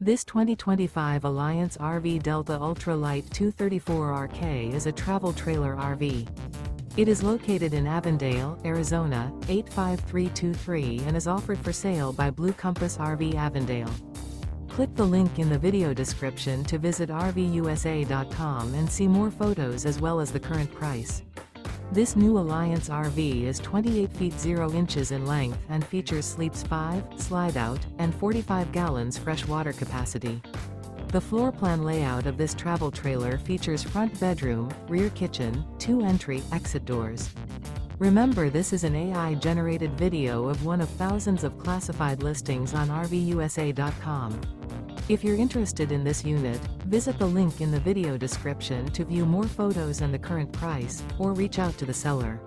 This 2025 Alliance RV Delta Ultra Lite 234RK is a travel trailer RV. It is located in Avondale, Arizona, 85323 and is offered for sale by Blue Compass RV Avondale. Click the link in the video description to visit RVUSA.com and see more photos as well as the current price. This new Alliance RV is 28 feet 0 inches in length and features sleeps 5, slide-out, and 45 gallons fresh water capacity. The floor plan layout of this travel trailer features front bedroom, rear kitchen, 2 entry/exit doors. Remember, this is an AI-generated video of one of thousands of classified listings on RVUSA.com. If you're interested in this unit, visit the link in the video description to view more photos and the current price, or reach out to the seller.